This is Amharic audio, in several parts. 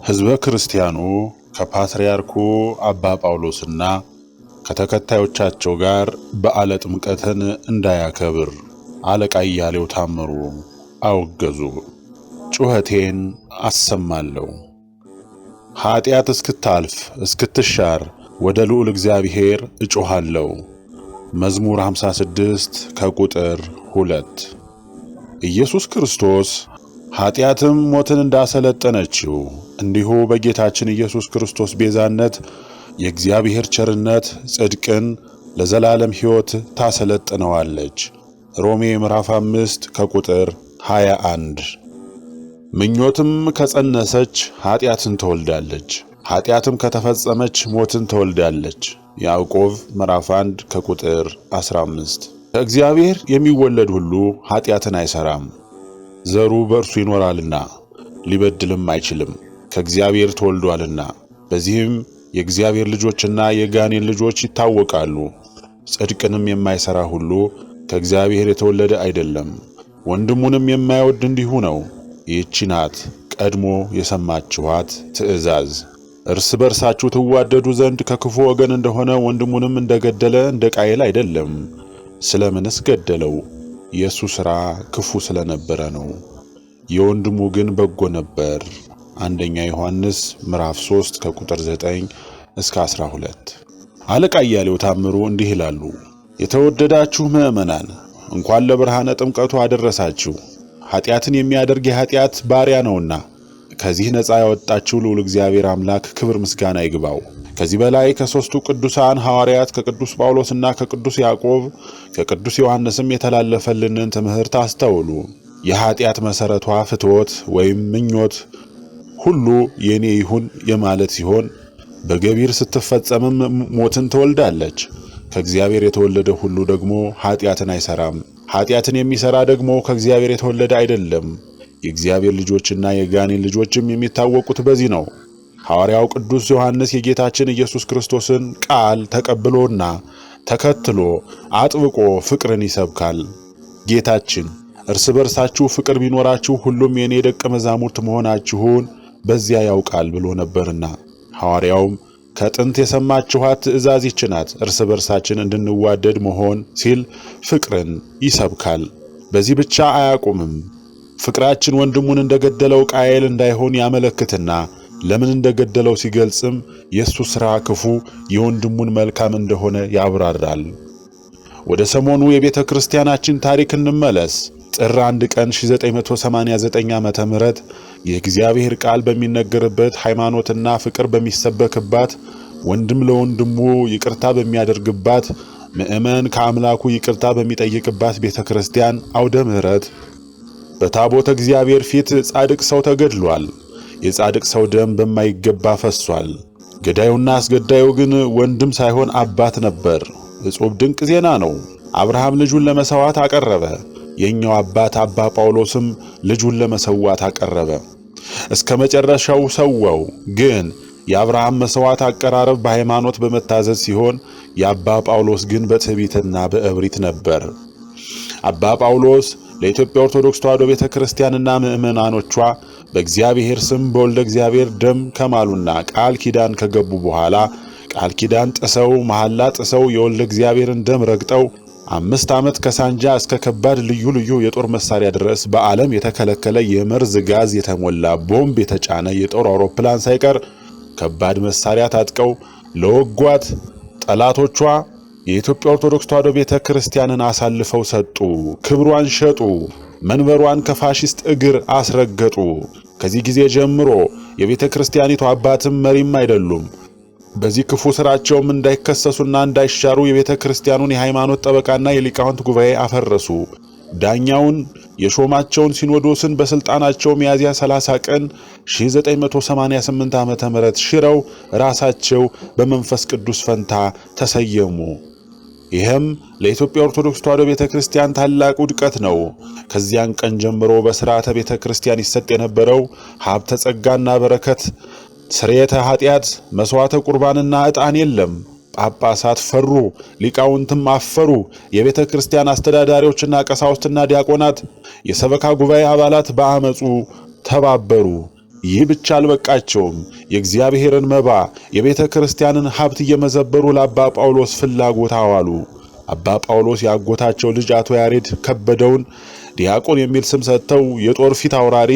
ሕዝበ ክርስቲያኑ ከፓትርያርኩ አባ ጳውሎስና ከተከታዮቻቸው ጋር በዓለ ጥምቀትን እንዳያከብር አለቃ እያሌው ታምሩ አወገዙ። ጩኸቴን አሰማለሁ። ኃጢአት እስክታልፍ እስክትሻር ወደ ልዑል እግዚአብሔር እጮኻለሁ። መዝሙር 56 ከቁጥር 2። ኢየሱስ ክርስቶስ ኃጢአትም ሞትን እንዳሰለጠነችው እንዲሁ በጌታችን ኢየሱስ ክርስቶስ ቤዛነት የእግዚአብሔር ቸርነት ጽድቅን ለዘላለም ሕይወት ታሰለጥነዋለች። ሮሜ ምዕራፍ 5 ከቁጥር 21። ምኞትም ከጸነሰች ኃጢአትን ትወልዳለች፣ ኃጢአትም ከተፈጸመች ሞትን ትወልዳለች። ያዕቆብ ምዕራፍ 1 ከቁጥር 15። ከእግዚአብሔር የሚወለድ ሁሉ ኃጢአትን አይሰራም፣ ዘሩ በእርሱ ይኖራልና ሊበድልም አይችልም፣ ከእግዚአብሔር ተወልዷልና። በዚህም የእግዚአብሔር ልጆችና የጋኔን ልጆች ይታወቃሉ። ጽድቅንም የማይሰራ ሁሉ ከእግዚአብሔር የተወለደ አይደለም። ወንድሙንም የማይወድ እንዲሁ ነው። ይህች ናት ቀድሞ የሰማችኋት ትእዛዝ። እርስ በርሳችሁ ትዋደዱ ዘንድ ከክፉ ወገን እንደሆነ ወንድሙንም እንደገደለ እንደ ቃየል አይደለም። ስለምንስ ገደለው? የእሱ ሥራ ክፉ ስለነበረ ነው፣ የወንድሙ ግን በጎ ነበር። አንደኛ ዮሐንስ ምዕራፍ 3 ከቁጥር 9 እስከ 12። አለቃ እያሌው ታምሩ እንዲህ ይላሉ። የተወደዳችሁ ምዕመናን እንኳን ለብርሃነ ጥምቀቱ አደረሳችሁ። ኃጢአትን የሚያደርግ የኃጢአት ባሪያ ነውና ከዚህ ነፃ ያወጣችሁ ልዑል እግዚአብሔር አምላክ ክብር ምስጋና ይግባው። ከዚህ በላይ ከሦስቱ ቅዱሳን ሐዋርያት ከቅዱስ ጳውሎስና ከቅዱስ ያዕቆብ ከቅዱስ ዮሐንስም የተላለፈልንን ትምህርት አስተውሉ። የኃጢአት መሠረቷ ፍትወት ወይም ምኞት ሁሉ የኔ ይሁን የማለት ሲሆን በገቢር ስትፈጸምም ሞትን ትወልዳለች። ከእግዚአብሔር የተወለደ ሁሉ ደግሞ ኃጢአትን አይሰራም። ኃጢአትን የሚሰራ ደግሞ ከእግዚአብሔር የተወለደ አይደለም። የእግዚአብሔር ልጆችና የጋኔን ልጆችም የሚታወቁት በዚህ ነው። ሐዋርያው ቅዱስ ዮሐንስ የጌታችን ኢየሱስ ክርስቶስን ቃል ተቀብሎና ተከትሎ አጥብቆ ፍቅርን ይሰብካል። ጌታችን እርስ በርሳችሁ ፍቅር ቢኖራችሁ ሁሉም የኔ ደቀ መዛሙርት መሆናችሁን በዚያ ያውቃል ብሎ ነበርና፣ ሐዋርያውም ከጥንት የሰማችኋት ትእዛዝ ይህች ናት፣ እርስ በርሳችን እንድንዋደድ መሆን ሲል ፍቅርን ይሰብካል። በዚህ ብቻ አያቁምም። ፍቅራችን ወንድሙን እንደገደለው ቃየል እንዳይሆን ያመለክትና ለምን እንደገደለው ሲገልጽም የእሱ ሥራ ክፉ የወንድሙን መልካም እንደሆነ ያብራራል። ወደ ሰሞኑ የቤተ ክርስቲያናችን ታሪክ እንመለስ። ጥር 1 ቀን 1989 ዓመተ ምህረት የእግዚአብሔር ቃል በሚነገርበት ሃይማኖትና ፍቅር በሚሰበክባት ወንድም ለወንድሙ ይቅርታ በሚያደርግባት ምእመን ከአምላኩ ይቅርታ በሚጠይቅባት ቤተ ክርስቲያን አውደ ምህረት በታቦተ እግዚአብሔር ፊት ጻድቅ ሰው ተገድሏል። የጻድቅ ሰው ደም በማይገባ ፈሷል። ገዳዩና አስገዳዩ ግን ወንድም ሳይሆን አባት ነበር። እጹብ ድንቅ ዜና ነው። አብርሃም ልጁን ለመሰዋት አቀረበ። የኛው አባት አባ ጳውሎስም ልጁን ለመሰዋት አቀረበ። እስከ መጨረሻው ሰዋው። ግን የአብርሃም መስዋዕት አቀራረብ በሃይማኖት በመታዘዝ ሲሆን የአባ ጳውሎስ ግን በትዕቢትና በእብሪት ነበር። አባ ጳውሎስ ለኢትዮጵያ ኦርቶዶክስ ተዋሕዶ ቤተክርስቲያንና ምእመናኖቿ በእግዚአብሔር ስም በወልደ እግዚአብሔር ደም ከማሉና ቃል ኪዳን ከገቡ በኋላ ቃል ኪዳን ጥሰው መሐላ ጥሰው የወልደ እግዚአብሔርን ደም ረግጠው 5 ዓመት ከሳንጃ እስከ ከባድ ልዩ ልዩ የጦር መሳሪያ ድረስ በዓለም የተከለከለ የመርዝ ጋዝ የተሞላ ቦምብ የተጫነ የጦር አውሮፕላን ሳይቀር ከባድ መሳሪያ ታጥቀው ለወጓት ጠላቶቿ የኢትዮጵያ ኦርቶዶክስ ተዋሕዶ ቤተክርስቲያንን አሳልፈው ሰጡ። ክብሯን ሸጡ። መንበሯን ከፋሺስት እግር አስረገጡ። ከዚህ ጊዜ ጀምሮ የቤተክርስቲያኒቱ አባትም መሪም አይደሉም። በዚህ ክፉ ሥራቸውም እንዳይከሰሱና እንዳይሻሩ የቤተክርስቲያኑን የሃይማኖት ጠበቃና የሊቃውንት ጉባኤ አፈረሱ። ዳኛውን የሾማቸውን ሲኖዶስን በስልጣናቸው ሚያዝያ 30 ቀን 1988 ዓመተ ምህረት ሽረው ራሳቸው በመንፈስ ቅዱስ ፈንታ ተሰየሙ። ይህም ለኢትዮጵያ ኦርቶዶክስ ተዋሕዶ ቤተክርስቲያን ታላቅ ውድቀት ነው። ከዚያን ቀን ጀምሮ በሥርዓተ ቤተክርስቲያን ይሰጥ የነበረው ሀብተ ጸጋና በረከት፣ ስርየተ ኃጢአት፣ መስዋዕተ ቁርባንና ዕጣን የለም። ጳጳሳት ፈሩ፣ ሊቃውንትም አፈሩ። የቤተ ክርስቲያን አስተዳዳሪዎችና ቀሳውስትና ዲያቆናት፣ የሰበካ ጉባኤ አባላት በአመጹ ተባበሩ። ይህ ብቻ አልበቃቸውም። የእግዚአብሔርን መባ የቤተ ክርስቲያንን ሀብት እየመዘበሩ ለአባ ጳውሎስ ፍላጎት አዋሉ። አባ ጳውሎስ ያጎታቸው ልጅ አቶ ያሬድ ከበደውን ዲያቆን የሚል ስም ሰጥተው የጦር ፊት አውራሪ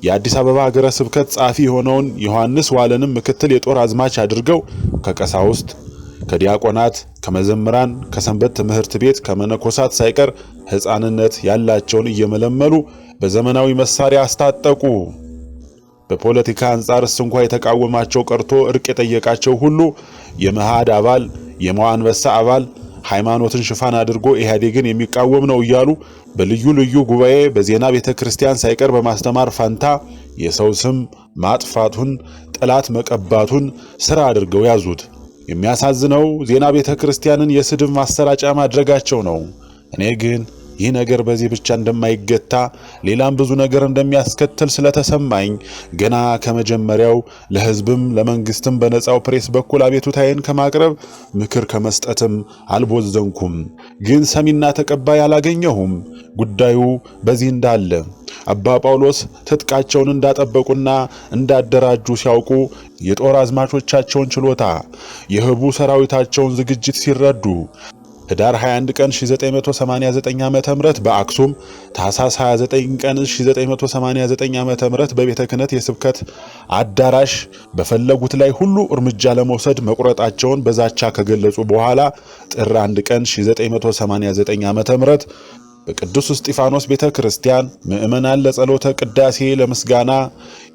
የአዲስ አበባ ሀገረ ስብከት ጻፊ የሆነውን ዮሐንስ ዋለንም ምክትል የጦር አዝማች አድርገው ከቀሳውስት፣ ከዲያቆናት፣ ከመዘምራን፣ ከሰንበት ትምህርት ቤት፣ ከመነኮሳት ሳይቀር ሕፃንነት ያላቸውን እየመለመሉ በዘመናዊ መሳሪያ አስታጠቁ። በፖለቲካ አንጻርስ እንኳ የተቃወማቸው ቀርቶ እርቅ የጠየቃቸው ሁሉ የመሃድ አባል፣ የመዋ አንበሳ አባል፣ ሃይማኖትን ሽፋን አድርጎ ኢህአዴግን የሚቃወም ነው እያሉ በልዩ ልዩ ጉባኤ በዜና ቤተክርስቲያን ሳይቀር በማስተማር ፋንታ የሰው ስም ማጥፋቱን፣ ጠላት መቀባቱን ስራ አድርገው ያዙት። የሚያሳዝነው ዜና ቤተክርስቲያንን የስድብ ማሰራጫ ማድረጋቸው ነው። እኔ ግን ይህ ነገር በዚህ ብቻ እንደማይገታ ሌላም ብዙ ነገር እንደሚያስከትል ስለተሰማኝ ገና ከመጀመሪያው ለሕዝብም ለመንግስትም በነጻው ፕሬስ በኩል አቤቱታዬን ከማቅረብ ምክር ከመስጠትም አልቦዘንኩም። ግን ሰሚና ተቀባይ አላገኘሁም። ጉዳዩ በዚህ እንዳለ አባ ጳውሎስ ትጥቃቸውን እንዳጠበቁና እንዳደራጁ ሲያውቁ የጦር አዝማቾቻቸውን ችሎታ፣ የህቡ ሰራዊታቸውን ዝግጅት ሲረዱ ህዳር 21 ቀን 1989 ዓመተ ምህረት በአክሱም፣ ታኅሳስ 29 ቀን 1989 ዓመተ ምህረት በቤተ ክህነት የስብከት አዳራሽ በፈለጉት ላይ ሁሉ እርምጃ ለመውሰድ መቁረጣቸውን በዛቻ ከገለጹ በኋላ ጥር 1 ቀን 1989 ዓመተ ምህረት በቅዱስ እስጢፋኖስ ቤተክርስቲያን ምእመናን ለጸሎተ ቅዳሴ ለምስጋና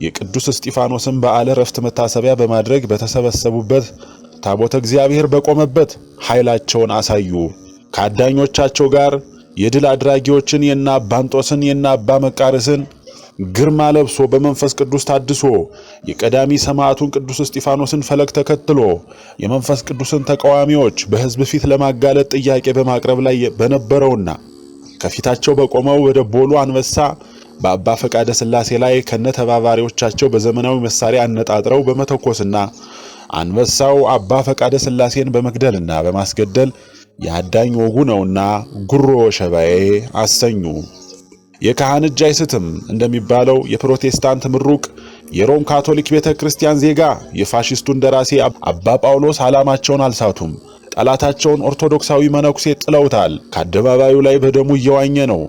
የቅዱስ እስጢፋኖስን በዓለ ዕረፍት መታሰቢያ በማድረግ በተሰበሰቡበት ታቦተ እግዚአብሔር በቆመበት ኃይላቸውን አሳዩ። ከአዳኞቻቸው ጋር የድል አድራጊዎችን የና ባንጦስን የና አባ መቃርስን ግርማ ለብሶ በመንፈስ ቅዱስ ታድሶ የቀዳሚ ሰማዕቱን ቅዱስ እስጢፋኖስን ፈለግ ተከትሎ የመንፈስ ቅዱስን ተቃዋሚዎች በሕዝብ ፊት ለማጋለጥ ጥያቄ በማቅረብ ላይ በነበረውና ከፊታቸው በቆመው ወደ ቦሉ አንበሳ በአባ ፈቃደ ሥላሴ ላይ ከነተባባሪዎቻቸው በዘመናዊ መሳሪያ አነጣጥረው በመተኮስና አንበሳው አባ ፈቃደ ሥላሴን በመግደልና በማስገደል የአዳኝ ወጉ ነውና ጉሮ ሸባዬ አሰኙ። የካህን እጅ አይስትም እንደሚባለው የፕሮቴስታንት ምሩቅ የሮም ካቶሊክ ቤተክርስቲያን ዜጋ የፋሺስቱን ደራሲ አባ ጳውሎስ ዓላማቸውን አልሳቱም። ጠላታቸውን ኦርቶዶክሳዊ መነኩሴ ጥለውታል። ከአደባባዩ ላይ በደሙ እየዋኘ ነው።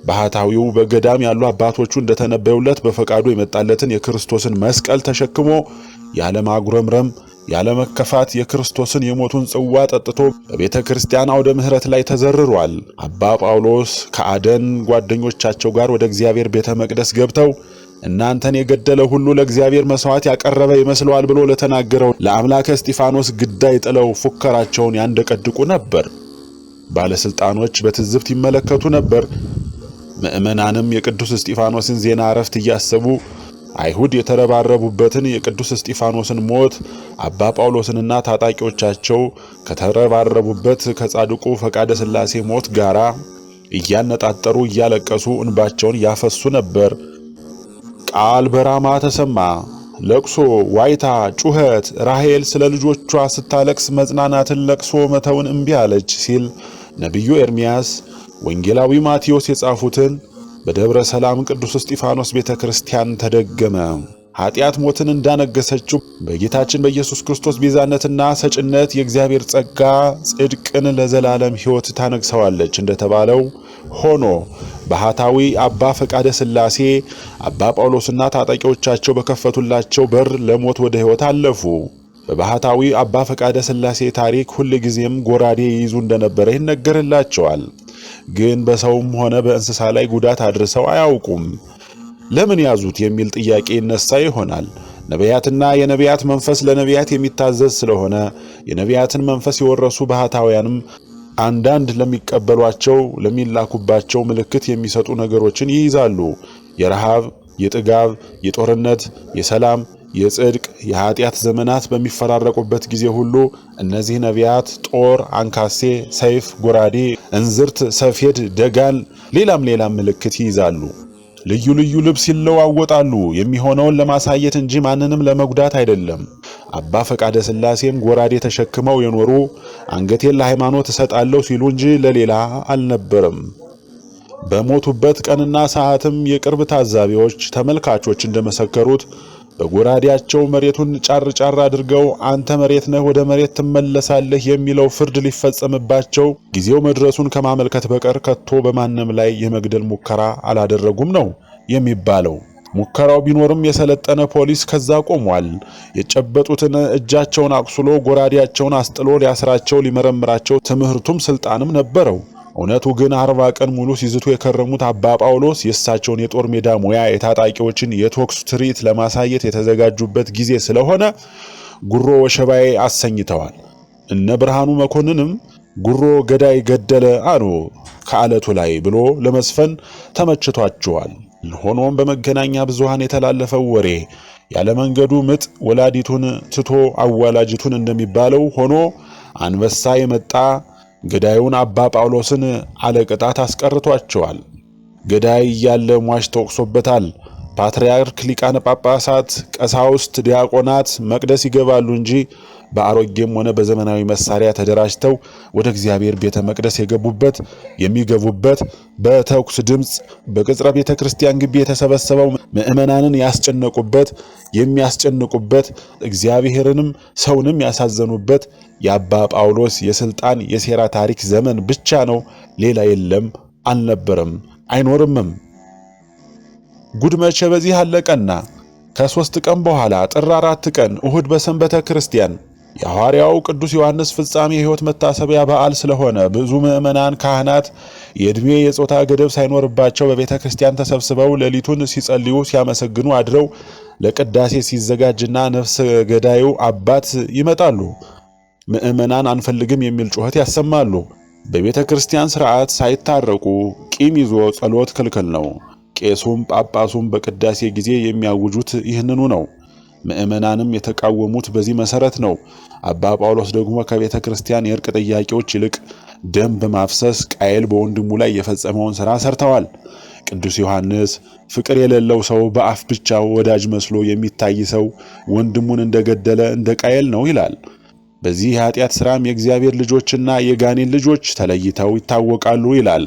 ባህታዊው በገዳም ያሉ አባቶቹ እንደተነበዩለት በፈቃዱ የመጣለትን የክርስቶስን መስቀል ተሸክሞ ያለማጉረምረም ያለመከፋት የክርስቶስን የሞቱን ጽዋ ጠጥቶ በቤተ ክርስቲያን አውደ ምሕረት ላይ ተዘርሯል። አባ ጳውሎስ ከአደን ጓደኞቻቸው ጋር ወደ እግዚአብሔር ቤተ መቅደስ ገብተው እናንተን የገደለ ሁሉ ለእግዚአብሔር መስዋዕት ያቀረበ ይመስለዋል ብሎ ለተናገረው ለአምላከ እስጢፋኖስ ግዳይ ጥለው ፉከራቸውን ያንደቀድቁ ነበር። ባለስልጣኖች በትዝብት ይመለከቱ ነበር። ምእመናንም የቅዱስ እስጢፋኖስን ዜና ዕረፍት እያሰቡ አይሁድ የተረባረቡበትን የቅዱስ እስጢፋኖስን ሞት አባ ጳውሎስንና ታጣቂዎቻቸው ከተረባረቡበት ከጻድቁ ፈቃደ ሥላሴ ሞት ጋራ እያነጣጠሩ እያለቀሱ እንባቸውን ያፈሱ ነበር። ቃል በራማ ተሰማ። ለቅሶ፣ ዋይታ፣ ጩኸት። ራሔል ስለ ልጆቿ ስታለቅስ መጽናናትን ለቅሶ መተውን እምቢ አለች ሲል ነቢዩ ኤርምያስ ወንጌላዊ ማቴዎስ የጻፉትን በደብረ ሰላም ቅዱስ እስጢፋኖስ ቤተክርስቲያን ተደገመ። ኃጢአት ሞትን እንዳነገሰችው በጌታችን በኢየሱስ ክርስቶስ ቤዛነትና ሰጭነት የእግዚአብሔር ጸጋ ጽድቅን ለዘላለም ሕይወት ታነግሰዋለች እንደተባለው ሆኖ ባህታዊ አባ ፈቃደ ሥላሴ አባ ጳውሎስና ታጣቂዎቻቸው በከፈቱላቸው በር ለሞት ወደ ሕይወት አለፉ። በባህታዊ አባ ፈቃደ ሥላሴ ታሪክ ሁል ጊዜም ጎራዴ ይይዙ እንደነበረ ይነገርላቸዋል። ግን በሰውም ሆነ በእንስሳ ላይ ጉዳት አድርሰው አያውቁም። ለምን ያዙት የሚል ጥያቄ ይነሳ ይሆናል። ነቢያትና የነቢያት መንፈስ ለነቢያት የሚታዘዝ ስለሆነ የነቢያትን መንፈስ የወረሱ ባህታውያንም አንዳንድ ለሚቀበሏቸው ለሚላኩባቸው ምልክት የሚሰጡ ነገሮችን ይይዛሉ። የረሃብ፣ የጥጋብ፣ የጦርነት፣ የሰላም፣ የጽድቅ፣ የኃጢአት ዘመናት በሚፈራረቁበት ጊዜ ሁሉ እነዚህ ነቢያት ጦር፣ አንካሴ፣ ሰይፍ፣ ጎራዴ፣ እንዝርት፣ ሰፌድ፣ ደጋን፣ ሌላም ምልክት ይይዛሉ። ልዩ ልዩ ልብስ ይለዋወጣሉ። የሚሆነውን ለማሳየት እንጂ ማንንም ለመጉዳት አይደለም። አባ ፈቃደ ሥላሴም ጎራዴ ተሸክመው የኖሩ አንገቴን ለሃይማኖት እሰጣለሁ ሲሉ እንጂ ለሌላ አልነበረም። በሞቱበት ቀንና ሰዓትም የቅርብ ታዛቢዎች፣ ተመልካቾች እንደመሰከሩት በጎራዴያቸው መሬቱን ጫር ጫር አድርገው አንተ መሬት ነህ ወደ መሬት ትመለሳለህ የሚለው ፍርድ ሊፈጸምባቸው ጊዜው መድረሱን ከማመልከት በቀር ከቶ በማንም ላይ የመግደል ሙከራ አላደረጉም ነው የሚባለው። ሙከራው ቢኖርም የሰለጠነ ፖሊስ ከዛ ቆሟል። የጨበጡትን እጃቸውን አቁስሎ ጎራዴያቸውን አስጥሎ ሊያስራቸው ሊመረምራቸው ትምህርቱም ስልጣንም ነበረው። እውነቱ ግን 40 ቀን ሙሉ ሲዝቱ የከረሙት አባ ጳውሎስ የእሳቸውን የጦር ሜዳ ሙያ የታጣቂዎችን የቶክስ ትርኢት ለማሳየት የተዘጋጁበት ጊዜ ስለሆነ ጉሮ ወሸባዬ አሰኝተዋል። እነ ብርሃኑ መኮንንም ጉሮ ገዳይ ገደለ አሉ ከአለቱ ላይ ብሎ ለመስፈን ተመችቷቸዋል። ሆኖም በመገናኛ ብዙሃን የተላለፈው ወሬ ያለ መንገዱ ምጥ ወላዲቱን ትቶ አዋላጅቱን እንደሚባለው ሆኖ አንበሳ የመጣ ገዳዩን አባ ጳውሎስን አለቅጣት አስቀርቷቸዋል። ገዳይ እያለ ሟች ተወቅሶበታል። ፓትርያርክ፣ ሊቃነ ጳጳሳት፣ ቀሳውስት፣ ዲያቆናት መቅደስ ይገባሉ እንጂ በአሮጌም ሆነ በዘመናዊ መሳሪያ ተደራጅተው ወደ እግዚአብሔር ቤተ መቅደስ የገቡበት የሚገቡበት በተኩስ ድምጽ በቅጽረ ቤተ ክርስቲያን ግቢ የተሰበሰበው ምዕመናንን ያስጨነቁበት የሚያስጨንቁበት እግዚአብሔርንም ሰውንም ያሳዘኑበት የአባ ጳውሎስ የስልጣን የሴራ ታሪክ ዘመን ብቻ ነው። ሌላ የለም፣ አልነበረም፣ አይኖርምም። ጉድ መቼ በዚህ አለቀና ከ3 ቀን በኋላ ጥር 4 ቀን እሁድ በሰንበተ ክርስቲያን የሐዋርያው ቅዱስ ዮሐንስ ፍጻሜ ሕይወት መታሰቢያ በዓል ስለሆነ ብዙ ምዕመናን፣ ካህናት የዕድሜ የጾታ ገደብ ሳይኖርባቸው በቤተ ክርስቲያን ተሰብስበው ሌሊቱን ሲጸልዩ ሲያመሰግኑ አድረው ለቅዳሴ ሲዘጋጅና ነፍስ ገዳዩ አባት ይመጣሉ። ምዕመናን አንፈልግም የሚል ጩኸት ያሰማሉ። በቤተ ክርስቲያን ሥርዓት ሳይታረቁ ቂም ይዞ ጸሎት ክልክል ነው። ቄሱም ጳጳሱም በቅዳሴ ጊዜ የሚያውጁት ይህንኑ ነው። ምዕመናንም የተቃወሙት በዚህ መሰረት ነው። አባ ጳውሎስ ደግሞ ከቤተ ክርስቲያን የእርቅ ጥያቄዎች ይልቅ ደም በማፍሰስ ቃየል በወንድሙ ላይ የፈጸመውን ሥራ ሰርተዋል። ቅዱስ ዮሐንስ ፍቅር የሌለው ሰው በአፍ ብቻ ወዳጅ መስሎ የሚታይ ሰው ወንድሙን እንደገደለ እንደ ቃየል ነው ይላል። በዚህ የኃጢአት ሥራም የእግዚአብሔር ልጆችና የጋኔን ልጆች ተለይተው ይታወቃሉ ይላል።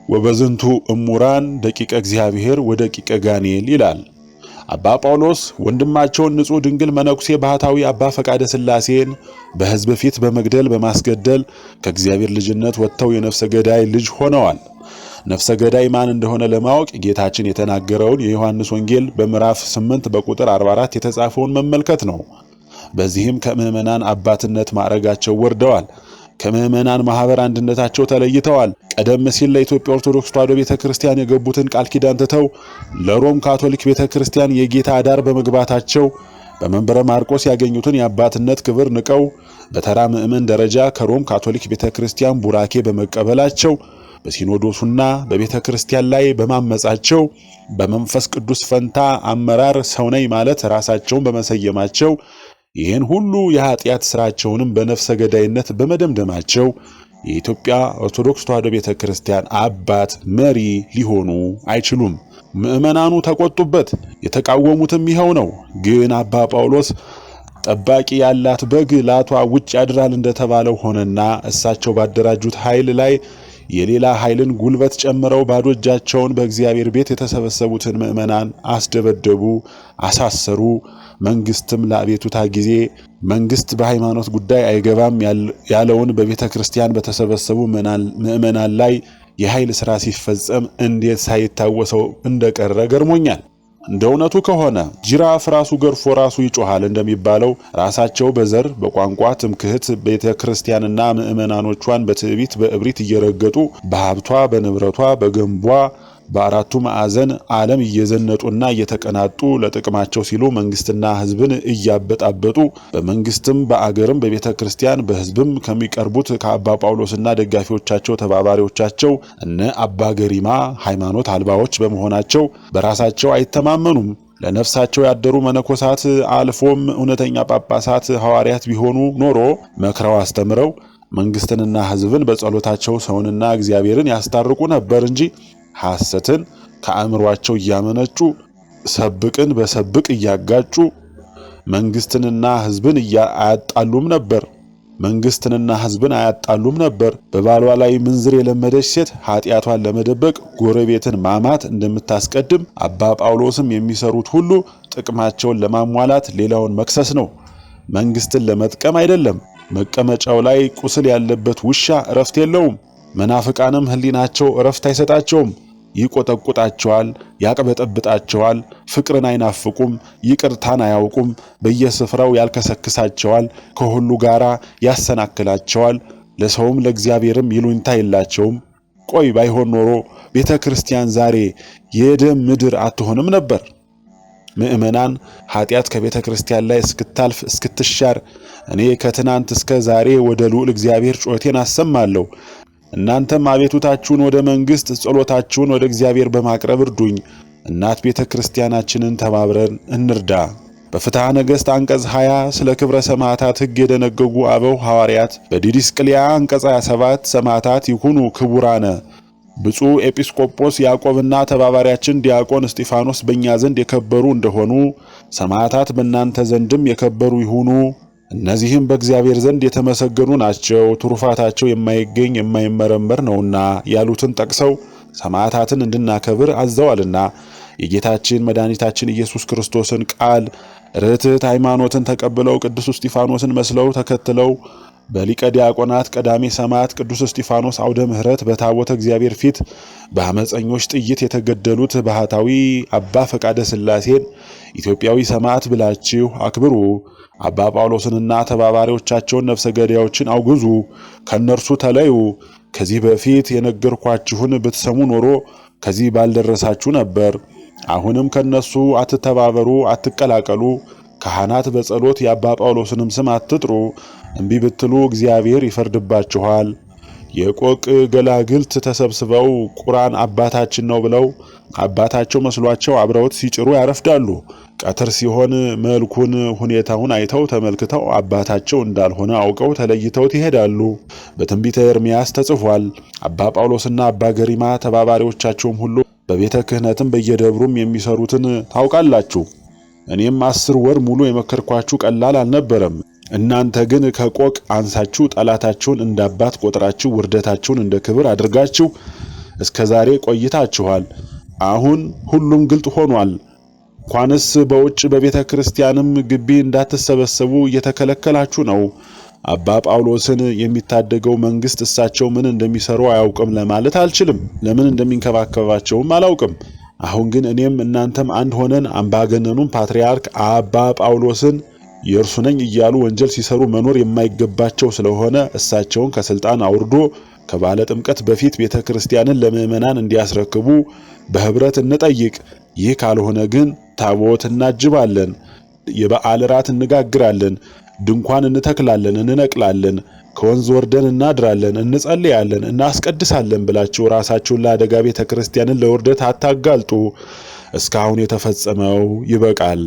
ወበዝንቱ እሙራን ደቂቀ እግዚአብሔር ወደቂቀ ጋኔል ይላል። አባ ጳውሎስ ወንድማቸውን ንጹሕ ድንግል መነኩሴ ባህታዊ አባ ፈቃደ ሥላሴን በሕዝብ ፊት በመግደል በማስገደል ከእግዚአብሔር ልጅነት ወጥተው የነፍሰ ገዳይ ልጅ ሆነዋል። ነፍሰ ገዳይ ማን እንደሆነ ለማወቅ ጌታችን የተናገረውን የዮሐንስ ወንጌል በምዕራፍ 8 በቁጥር 44 የተጻፈውን መመልከት ነው። በዚህም ከምዕመናን አባትነት ማዕረጋቸው ወርደዋል። ከምዕመናን ማህበር አንድነታቸው ተለይተዋል። ቀደም ሲል ለኢትዮጵያ ኦርቶዶክስ ተዋሕዶ ቤተክርስቲያን የገቡትን ቃል ኪዳን ትተው ለሮም ካቶሊክ ቤተክርስቲያን የጌታ አዳር በመግባታቸው በመንበረ ማርቆስ ያገኙትን የአባትነት ክብር ንቀው በተራ ምዕመን ደረጃ ከሮም ካቶሊክ ቤተክርስቲያን ቡራኬ በመቀበላቸው በሲኖዶሱና በቤተክርስቲያን ላይ በማመጻቸው በመንፈስ ቅዱስ ፈንታ አመራር ሰው ነኝ ማለት ራሳቸውን በመሰየማቸው ይህን ሁሉ የኃጢአት ሥራቸውንም በነፍሰ ገዳይነት በመደምደማቸው የኢትዮጵያ ኦርቶዶክስ ተዋሕዶ ቤተክርስቲያን አባት መሪ ሊሆኑ አይችሉም። ምዕመናኑ ተቆጡበት። የተቃወሙትም ይኸው ነው። ግን አባ ጳውሎስ ጠባቂ ያላት በግ ላቷ ውጭ ያድራል እንደተባለው ሆነና እሳቸው ባደራጁት ኃይል ላይ የሌላ ኃይልን ጉልበት ጨምረው ባዶ እጃቸውን በእግዚአብሔር ቤት የተሰበሰቡትን ምዕመናን አስደበደቡ፣ አሳሰሩ። መንግስትም ለአቤቱታ ጊዜ መንግስት በሃይማኖት ጉዳይ አይገባም ያለውን በቤተ ክርስቲያን በተሰበሰቡ ምዕመናን ላይ የኃይል ሥራ ሲፈጸም እንዴት ሳይታወሰው እንደቀረ ገርሞኛል። እንደ እውነቱ ከሆነ ጅራፍ ራሱ ገርፎ ራሱ ይጮሃል እንደሚባለው ራሳቸው በዘር በቋንቋ ትምክህት ቤተ ክርስቲያንና ምዕመናኖቿን በትዕቢት በእብሪት እየረገጡ በሀብቷ በንብረቷ በገንቧ በአራቱ ማዕዘን ዓለም እየዘነጡና እየተቀናጡ ለጥቅማቸው ሲሉ መንግስትና ሕዝብን እያበጣበጡ በመንግስትም በአገርም በቤተ ክርስቲያን በሕዝብም ከሚቀርቡት ከአባ ጳውሎስና ደጋፊዎቻቸው ተባባሪዎቻቸው እነ አባ ገሪማ ሃይማኖት አልባዎች በመሆናቸው በራሳቸው አይተማመኑም። ለነፍሳቸው ያደሩ መነኮሳት አልፎም እውነተኛ ጳጳሳት ሐዋርያት ቢሆኑ ኖሮ መክረው አስተምረው መንግስትንና ሕዝብን በጸሎታቸው ሰውንና እግዚአብሔርን ያስታርቁ ነበር እንጂ ሐሰትን ከአእምሯቸው እያመነጩ ሰብቅን በሰብቅ እያጋጩ መንግስትንና ሕዝብን አያጣሉም ነበር። መንግስትንና ህዝብን አያጣሉም ነበር። በባሏ ላይ ምንዝር የለመደች ሴት ኃጢአቷን ለመደበቅ ጎረቤትን ማማት እንደምታስቀድም አባ ጳውሎስም የሚሰሩት ሁሉ ጥቅማቸውን ለማሟላት ሌላውን መክሰስ ነው፣ መንግስትን ለመጥቀም አይደለም። መቀመጫው ላይ ቁስል ያለበት ውሻ እረፍት የለውም። መናፍቃንም ህሊናቸው እረፍት አይሰጣቸውም። ይቆጠቁጣቸዋል፣ ያቅበጠብጣቸዋል፣ ፍቅርን አይናፍቁም፣ ይቅርታን አያውቁም፣ በየስፍራው ያልከሰክሳቸዋል፣ ከሁሉ ጋራ ያሰናክላቸዋል፣ ለሰውም ለእግዚአብሔርም ይሉኝታ የላቸውም። ቆይ ባይሆን ኖሮ ቤተ ክርስቲያን ዛሬ የደም ምድር አትሆንም ነበር። ምእመናን ኃጢአት ከቤተ ክርስቲያን ላይ እስክታልፍ እስክትሻር እኔ ከትናንት እስከ ዛሬ ወደ ልዑል እግዚአብሔር ጩኸቴን አሰማለሁ። እናንተም አቤቱታችሁን ወደ መንግስት፣ ጸሎታችሁን ወደ እግዚአብሔር በማቅረብ እርዱኝ። እናት ቤተ ክርስቲያናችንን ተባብረን እንርዳ። በፍትሐ ነገሥት አንቀጽ 20 ስለ ክብረ ሰማዕታት ሕግ የደነገጉ አበው ሐዋርያት በዲድስቅልያ አንቀጽ 27 ሰማዕታት ይኩኑ ክቡራነ ብፁዕ ኤጲስቆጶስ ያዕቆብና ተባባሪያችን ዲያቆን እስጢፋኖስ በእኛ ዘንድ የከበሩ እንደሆኑ ሰማዕታት በእናንተ ዘንድም የከበሩ ይሁኑ። እነዚህም በእግዚአብሔር ዘንድ የተመሰገኑ ናቸው፣ ትሩፋታቸው የማይገኝ የማይመረመር ነውና ያሉትን ጠቅሰው ሰማዕታትን እንድናከብር አዘዋልና የጌታችን መድኃኒታችን ኢየሱስ ክርስቶስን ቃል ርትዕት ሃይማኖትን ተቀብለው ቅዱስ እስጢፋኖስን መስለው ተከትለው በሊቀ ዲያቆናት ቀዳሜ ሰማዕት ቅዱስ እስጢፋኖስ አውደ ምሕረት በታቦተ እግዚአብሔር ፊት በአመፀኞች ጥይት የተገደሉት ባህታዊ አባ ፈቃደ ሥላሴን ኢትዮጵያዊ ሰማዕት ብላችሁ አክብሩ። አባ ጳውሎስንና ተባባሪዎቻቸውን ነፍሰ ገዳዮችን አውግዙ፣ ከነርሱ ተለዩ። ከዚህ በፊት የነገርኳችሁን ብትሰሙ ኖሮ ከዚህ ባልደረሳችሁ ነበር። አሁንም ከነሱ አትተባበሩ፣ አትቀላቀሉ። ካህናት በጸሎት የአባ ጳውሎስንም ስም አትጥሩ። እምቢ ብትሉ እግዚአብሔር ይፈርድባችኋል። የቆቅ ገላግልት ተሰብስበው ቁርአን አባታችን ነው ብለው አባታቸው መስሏቸው አብረውት ሲጭሩ ያረፍዳሉ። ቀትር ሲሆን መልኩን ሁኔታውን አይተው ተመልክተው አባታቸው እንዳልሆነ አውቀው ተለይተውት ይሄዳሉ። በትንቢተ ኤርምያስ ተጽፏል። አባ ጳውሎስና አባ ገሪማ ተባባሪዎቻቸውም ሁሉ በቤተ ክህነትም በየደብሩም የሚሰሩትን ታውቃላችሁ። እኔም 10 ወር ሙሉ የመከርኳችሁ ቀላል አልነበረም። እናንተ ግን ከቆቅ አንሳችሁ ጠላታችሁን እንዳባት ቆጥራችሁ ውርደታችሁን እንደ ክብር አድርጋችሁ እስከዛሬ ቆይታችኋል። አሁን ሁሉም ግልጥ ሆኗል። እንኳንስ በውጭ በቤተ ክርስቲያንም ግቢ እንዳትሰበሰቡ እየተከለከላችሁ ነው። አባ ጳውሎስን የሚታደገው መንግስት እሳቸው ምን እንደሚሰሩ አያውቅም ለማለት አልችልም። ለምን እንደሚንከባከባቸውም አላውቅም። አሁን ግን እኔም እናንተም አንድ ሆነን አምባገነኑን ፓትርያርክ አባ ጳውሎስን የእርሱ ነኝ እያሉ ወንጀል ሲሰሩ መኖር የማይገባቸው ስለሆነ እሳቸውን ከስልጣን አውርዶ ከባለ ጥምቀት በፊት ቤተ ክርስቲያንን ለምእመናን እንዲያስረክቡ በህብረት እንጠይቅ። ይህ ካልሆነ ግን ታቦት እናጅባለን፣ የበዓል ራት እንጋግራለን፣ ድንኳን እንተክላለን፣ እንነቅላለን፣ ከወንዝ ወርደን እናድራለን፣ እንጸልያለን፣ እናስቀድሳለን ብላችሁ ራሳችሁን ለአደጋ ቤተ ክርስቲያንን ለውርደት አታጋልጡ። እስካሁን የተፈጸመው ይበቃል።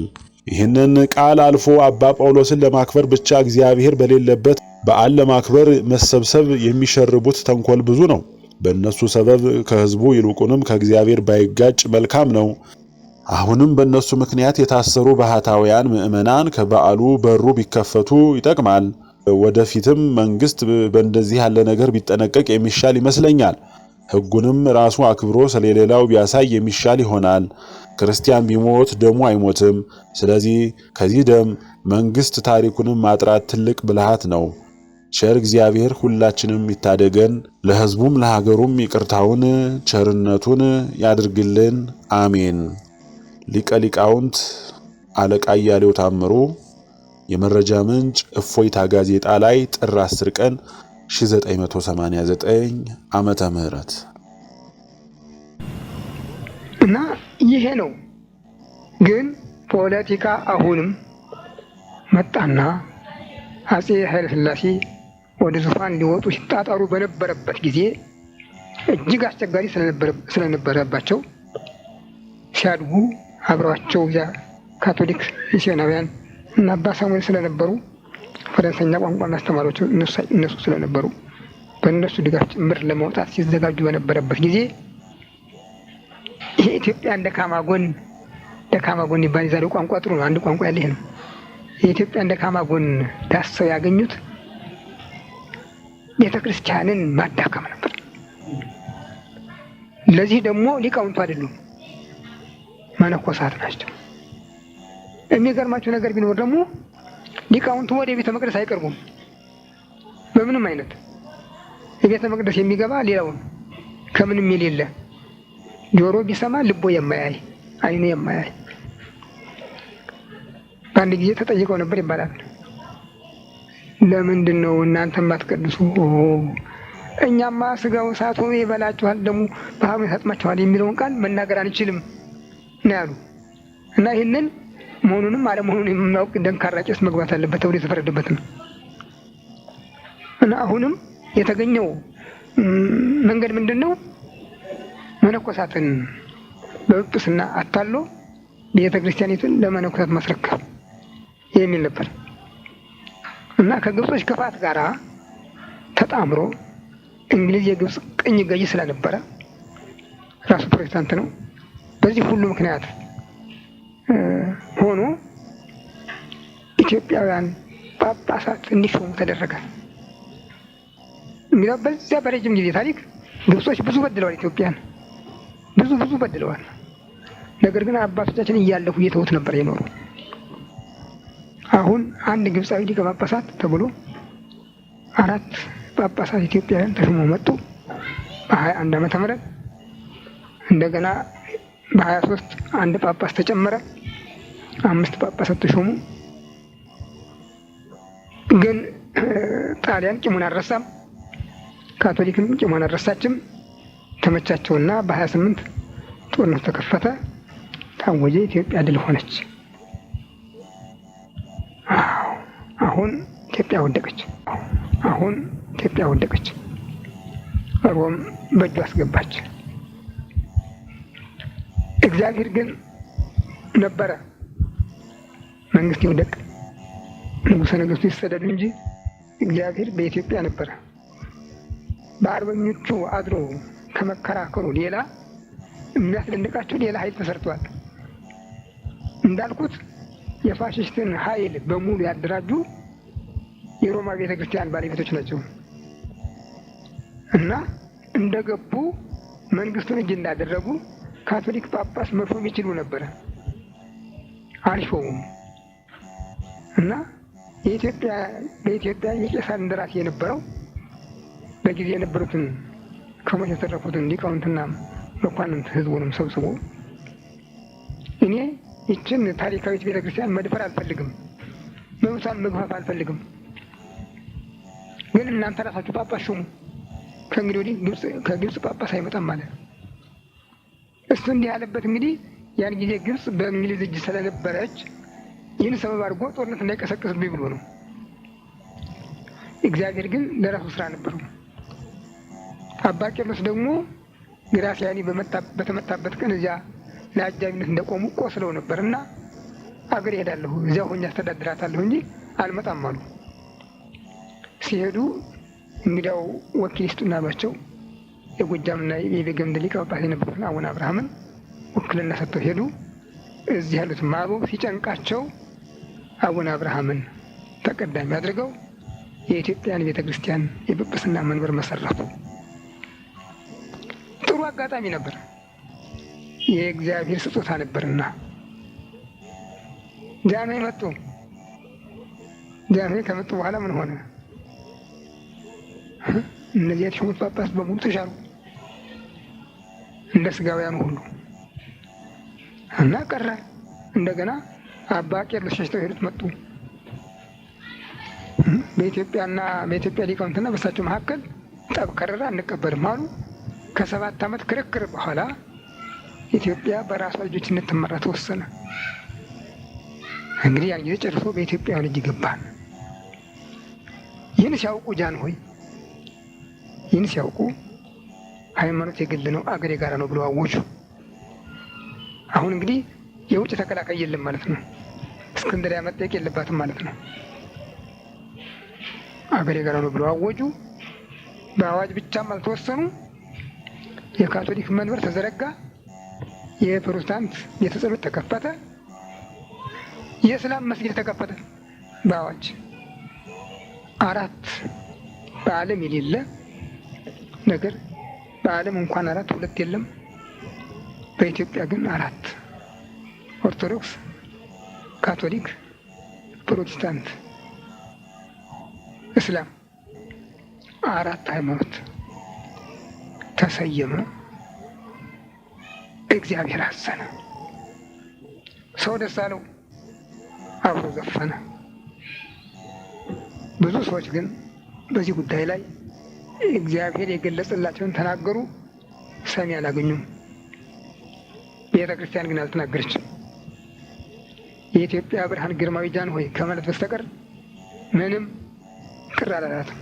ይህንን ቃል አልፎ አባ ጳውሎስን ለማክበር ብቻ እግዚአብሔር በሌለበት በዓል ለማክበር መሰብሰብ የሚሸርቡት ተንኮል ብዙ ነው። በእነሱ ሰበብ ከህዝቡ ይልቁንም ከእግዚአብሔር ባይጋጭ መልካም ነው። አሁንም በእነሱ ምክንያት የታሰሩ ባህታውያን ምእመናን ከበዓሉ በሩ ቢከፈቱ ይጠቅማል። ወደፊትም መንግስት በእንደዚህ ያለ ነገር ቢጠነቀቅ የሚሻል ይመስለኛል። ሕጉንም ራሱ አክብሮ ስለሌላው ቢያሳይ የሚሻል ይሆናል። ክርስቲያን ቢሞት ደሙ አይሞትም። ስለዚህ ከዚህ ደም መንግስት ታሪኩንም ማጥራት ትልቅ ብልሃት ነው። ቸር እግዚአብሔር ሁላችንም ይታደገን፣ ለሕዝቡም ለሀገሩም ይቅርታውን ቸርነቱን ያድርግልን። አሜን። ሊቀ ሊቃውንት አለቃ እያሌው ታምሩ። የመረጃ ምንጭ እፎይታ ጋዜጣ ላይ ጥር 10 ቀን 1989 ዓመተ ምህረት እና ይሄ ነው። ግን ፖለቲካ አሁንም መጣና አፄ ኃይለ ሥላሴ ወደ ዙፋን ሊወጡ ሲጣጣሩ በነበረበት ጊዜ እጅግ አስቸጋሪ ስለነበረባቸው ሲያድጉ አብረዋቸው ካቶሊክ ሚስዮናውያን እና አባ ሳሙኤል ስለነበሩ ፈረንሳይኛ ቋንቋ ማስተማሪዎች እነሱ ስለነበሩ በእነሱ ድጋፍ ጭምር ለመውጣት ሲዘጋጁ በነበረበት ጊዜ ይሄ ኢትዮጵያ እንደ ካማጎን ይባል የዛሬው ቋንቋ ጥሩ ነው። አንድ ቋንቋ ያለ ይሄ ነው። የኢትዮጵያ እንደ ካማጎን ዳሰው ያገኙት ቤተክርስቲያንን ማዳከም ነበር። ለዚህ ደግሞ ሊቃውንቱ አይደሉም መነኮሳት ናቸው። የሚገርማችሁ ነገር ቢኖር ደግሞ ሊቃውንቱ ወደ ቤተ መቅደስ አይቀርቡም። በምንም አይነት የቤተ መቅደስ የሚገባ ሌላውን ከምንም የሌለ ጆሮ ቢሰማ ልቦ የማያይ አይኑ የማያይ። በአንድ ጊዜ ተጠይቀው ነበር ይባላል። ለምንድን ነው እናንተ ማትቀድሱ? እኛማ ስጋው እሳት ሆኖ ይበላችኋል፣ ደሙ ባህሩ ያሰጥማችኋል የሚለውን ቃል መናገር አንችልም ነው ያሉ እና ይህንን መሆኑንም አለመሆኑን የምናውቅ ደንካራ ቄስ መግባት አለበት ተብሎ የተፈረደበት ነው። እና አሁንም የተገኘው መንገድ ምንድን ነው? መነኮሳትን በጵጵስና አታሎ ቤተ ክርስቲያኒቱን ለመነኮሳት ማስረከብ የሚል ነበር እና ከግብጾች ክፋት ጋር ተጣምሮ እንግሊዝ የግብጽ ቅኝ ገዢ ስለነበረ ራሱ ፕሮቴስታንት ነው። በዚህ ሁሉ ምክንያት ሆኖ ኢትዮጵያውያን ጳጳሳት እንዲሾሙ ተደረገ። እንግዲህ በዚያ በረጅም ጊዜ ታሪክ ግብጾች ብዙ በድለዋል፣ ኢትዮጵያን ብዙ በድለዋል። ነገር ግን አባቶቻችን እያለፉ እየተውት ነበር የኖሩ። አሁን አንድ ግብጻዊ ሊቀ ጳጳሳት ተብሎ 4 ጳጳሳት ኢትዮጵያውያን ተሾሞ መጡ በ21 ዓመተ ምህረት። እንደገና በ23 አንድ ጳጳስ ተጨመረ፣ 5 ጳጳሳት ተሾሙ። ግን ጣሊያን ቂሙን አልረሳም፣ ካቶሊክም ቂሙን አልረሳችም። ተመቻቸውና በ28 ጦርነቱ ተከፈተ፣ ታወጀ። ኢትዮጵያ ድል ሆነች። አሁን ኢትዮጵያ ወደቀች። ሮም በእጁ አስገባች። እግዚአብሔር ግን ነበረ። መንግስት ይውደቅ፣ ንጉሠ ነገሥቱ ይሰደዱ እንጂ እግዚአብሔር በኢትዮጵያ ነበረ። በአርበኞቹ አድሮ ከመከራከሩ ሌላ የሚያስደንቃቸው ሌላ ኃይል ተሰርቷል። እንዳልኩት የፋሽስትን ኃይል በሙሉ ያደራጁ የሮማ ቤተክርስቲያን ባለቤቶች ናቸው እና እንደገቡ መንግስቱን እጅ እንዳደረጉ ካቶሊክ ጳጳስ መሾም ይችሉ ነበረ፣ አልሾሙም። እና በኢትዮጵያ የቄሳር እንደራሴ የነበረው በጊዜ የነበሩትን ከሞት የተረፉትን ሊቃውንትና መኳንንት ህዝቡንም ሰብስቦ እኔ ይችን ታሪካዊት ቤተክርስቲያን መድፈር አልፈልግም፣ መብቷን መግፋት አልፈልግም፣ ግን እናንተ ራሳችሁ ጳጳስ ሹሙ፣ ከእንግዲህ ወዲህ ከግብጽ ጳጳስ አይመጣም ማለት ነው። እሱ እንዲህ ያለበት እንግዲህ ያን ጊዜ ግብጽ በእንግሊዝ እጅ ስለነበረች ይህን ሰበብ አድርጎ ጦርነት እንዳይቀሰቅስብኝ ብሎ ነው። እግዚአብሔር ግን ለራሱ ስራ ነበረው። አባ ቄርሎስ ደግሞ ግራሲያኒ በተመታበት ቀን እዚያ ለአጃቢነት እንደቆሙ ቆስለው ነበር እና አገር ሄዳለሁ እዚያ ሆኜ አስተዳድራታለሁ እንጂ አልመጣም አሉ። ሲሄዱ እንግዲያው ወኪል ይስጡና ባቸው የጎጃምና የቤገምድ ሊቀ ጳጳስ የነበሩትን አቡነ አብርሃምን ውክልና ሰጥተው ሄዱ። እዚህ ያሉት ማሩ ሲጨንቃቸው አቡነ አብርሃምን ተቀዳሚ አድርገው የኢትዮጵያን ቤተክርስቲያን የጵጵስና መንበር መሰረቱ። ጥሩ አጋጣሚ ነበር፣ የእግዚአብሔር ስጦታ ነበርና። ጃንሆይ መጡ። ጃንሆይ ከመጡ በኋላ ምን ሆነ? እነዚያ የተሾሙት ጳጳስ በሙሉ ተሻሩ እንደ ስጋውያኑ ሁሉ እና ቀረ። እንደገና አባ ቄርሎስ ሸሽተው ሄዱት መጡ። በኢትዮጵያ ሊቃውንትና በእሳቸው መካከል ጠብ ከረረ። አንቀበልም አሉ። ከ7 ዓመት ክርክር በኋላ ኢትዮጵያ በራሷ ልጆች እንድትመራ ተወሰነ። እንግዲህ ያን ጊዜ ጨርሶ በኢትዮጵያውያን እጅ ገባን። ይህን ሲያውቁ ጃንሆይ ይህን ሲያውቁ ሃይማኖት የግል ነው፣ አገር የጋራ ነው ብለው አወጁ። አሁን እንግዲህ የውጭ ተከላካይ የለም ማለት ነው። እስክንድርያ መጠየቅ የለባትም ማለት ነው። አገር የጋራ ነው ብለው አወጁ። በአዋጅ ብቻም አልተወሰኑ። የካቶሊክ መንበር ተዘረጋ። የፕሮቴስታንት ቤተ ጸሎት ተከፈተ። የእስላም መስጊድ ተከፈተ በአዋጅ። 4 በዓለም የሌለ ነገር በዓለም እንኳን 4 2 የለም። በኢትዮጵያ ግን 4 ኦርቶዶክስ፣ ካቶሊክ፣ ፕሮቴስታንት፣ እስላም 4 ሃይማኖት ተሰየመ። እግዚአብሔር አዘነ። ሰው ደስ አለው፣ አብሮ ዘፈነ። ብዙ ሰዎች ግን በዚህ ጉዳይ ላይ እግዚአብሔር የገለጸላቸውን ተናገሩ፣ ሰሚ አላገኙም። ቤተ ክርስቲያን ግን አልተናገረችም። የኢትዮጵያ ብርሃን ግርማዊ ጃንሆይ ከማለት በስተቀር ምንም ቅር አላላትም።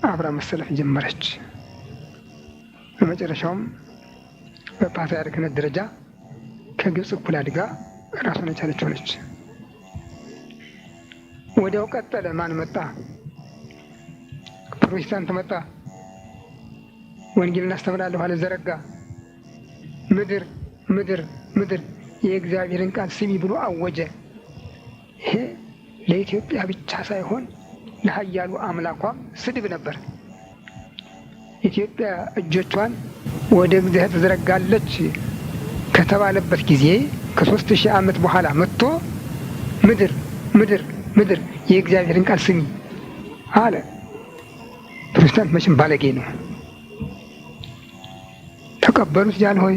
አብራ መሰለፍ ጀመረች። በመጨረሻውም በፓትርያርክነት ደረጃ ከግብፅ እኩል አድጋ ራሷን የቻለች ሆነች። ወዲያው ቀጠለ። ማን መጣ? ፕሮቴስታንት መጣ። ወንጌልን አስተምራለሁ አለ፣ ዘረጋ። ምድር ምድር ምድር የእግዚአብሔርን ቃል ስሚ ብሎ አወጀ። ይሄ ለኢትዮጵያ ብቻ ሳይሆን ለኃያሉ አምላኳም ስድብ ነበር። ኢትዮጵያ እጆቿን ወደ እግዚአብሔር ትዘረጋለች ከተባለበት ጊዜ ከ3000 ዓመት በኋላ መጥቶ ምድር ምድር ምድር የእግዚአብሔርን ቃል ስሚ አለ። ፕሮቴስታንት መቼም ባለጌ ነው። ተቀበሉት ጃንሆይ።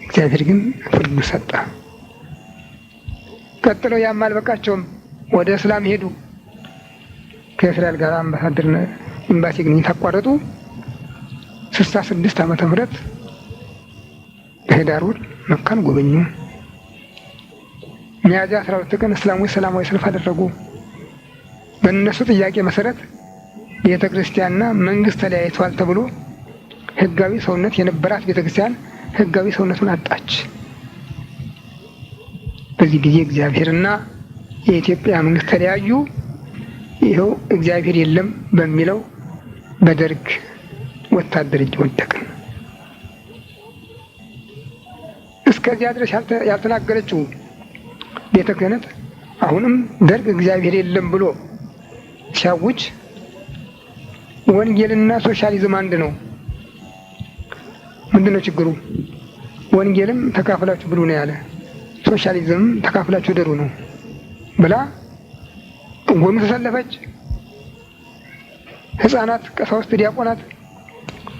እግዚአብሔር ግን ፍርድ ሰጠ። ቀጥለው ያም አልበቃቸውም፣ ወደ እስላም ሄዱ። ከእስራኤል ጋር አምባሳደር ኤምባሲ ግንኙነት አቋረጡ። 66 ዓመተ ምህረት በህዳር ወር መካን ጎበኙ። ሚያዝያ 12 ቀን እስላሞች ሰላማዊ ሰልፍ አደረጉ። በእነሱ ጥያቄ መሰረት ቤተ ክርስቲያንና መንግስት ተለያይተዋል ተብሎ ህጋዊ ሰውነት የነበራት ቤተ ክርስቲያን ህጋዊ ሰውነቱን አጣች። በዚህ ጊዜ እግዚአብሔርና የኢትዮጵያ መንግስት ተለያዩ። ይኸው እግዚአብሔር የለም በሚለው በደርግ ወታደር እጅ ወደቅን። እስከዚያ ድረስ ያልተናገረችው ቤተ ክህነት አሁንም ደርግ እግዚአብሔር የለም ብሎ ሲያውጅ ወንጌልና ሶሻሊዝም አንድ ነው፣ ምንድነው ችግሩ? ወንጌልም ተካፍላችሁ ብሉ ነው ያለ፣ ሶሻሊዝም ተካፍላችሁ ደሩ ነው ብላ ጎኑ ተሰለፈች። ህፃናት፣ ቀሳውስት፣ ዲያቆናት፣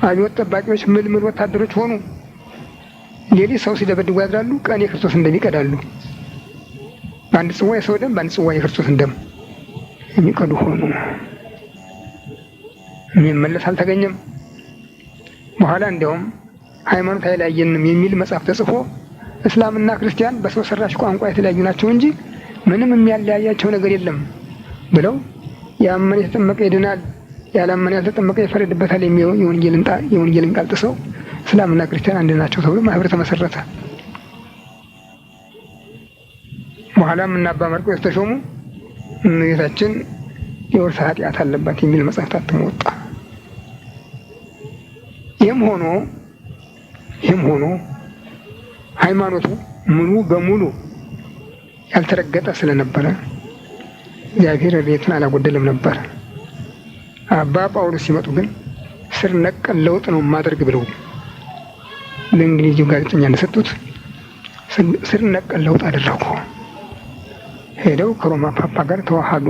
አብዮት ጠባቂዎች ምልምል ወታደሮች ሆኑ። ሌሊት ሰው ሲደበድቡ ያድራሉ፣ ቀን የክርስቶስን ደም ይቀዳሉ። በአንድ ጽዋ የሰው ደም፣ በአንድ ጽዋ የክርስቶስን ደም የሚቀዱ ሆኑ። የሚመለስ አልተገኘም። በኋላ እንዲያውም ሃይማኖት አይለያየንም የሚል መጽሐፍ ተጽፎ እስላምና ክርስቲያን በሰው ሰራሽ ቋንቋ የተለያዩ ናቸው እንጂ ምንም የሚያለያያቸው ነገር የለም ብለው ያመነ የተጠመቀ ይድናል፣ ያላመነ ያልተጠመቀ ይፈረድበታል የሚለው የወንጌልን ቃል ጥሰው እስላምና ክርስቲያን አንድ ናቸው ተብሎ ማህበር ተመሰረተ። በኋላም እና አባ ማርቆስ ተሾሙ። እመቤታችን የውርስ ኃጢአት አለባት የሚል መጽሐፍ ታትሞ ወጣ። ይህም ሆኖ ሃይማኖቱ ሙሉ በሙሉ ያልተረገጠ ስለነበረ እግዚአብሔር ቤቱን አላጎደለም ነበር። አባ ጳውሎስ ሲመጡ ግን ስር ነቀል ለውጥ ነው ማድረግ ብለው ለእንግሊዙ ጋዜጠኛ እንደሰጡት ስር ነቀል ለውጥ አደረጉ። ሄደው ከሮማ ፓፓ ጋር ተዋሃዱ።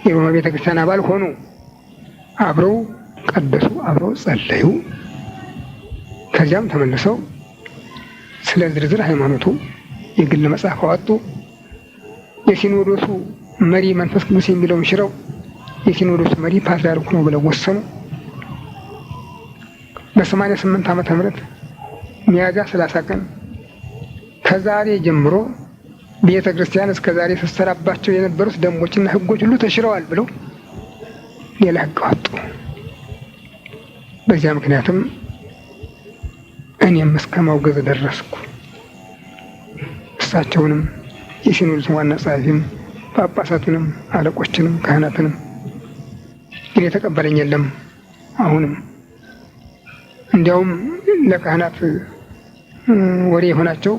የሮማ ቤተክርስቲያን አባል ሆኑ። አብረው ቀደሱ፣ አብረው ጸለዩ። ከዚያም ተመልሰው ስለ ዝርዝር ሃይማኖቱ የግል መጽሐፍ አወጡ። የሲኖዶሱ መሪ መንፈስ ቅዱስ የሚለውን ሽረው የሲኖዶሱ መሪ ፓትርያርኩ ነው ብለው ወሰኑ። በ88 ዓመተ ምህረት ሚያዝያ 30 ቀን ከዛሬ ጀምሮ ቤተ ክርስቲያን እስከ ዛሬ ስትሰራባቸው የነበሩት ደንቦችና ሕጎች ሁሉ ተሽረዋል ብለው ሌላ ሕግ አወጡ። በዚያ ምክንያትም እኔም እስከ ማውገዝ ደረስኩ። እሳቸውንም የሲኖዶስ ዋና ጸሐፊም ጳጳሳቱንም አለቆችንም ካህናትንም ግን የተቀበለኝ የለም። አሁንም እንዲያውም ለካህናት ወሬ የሆናቸው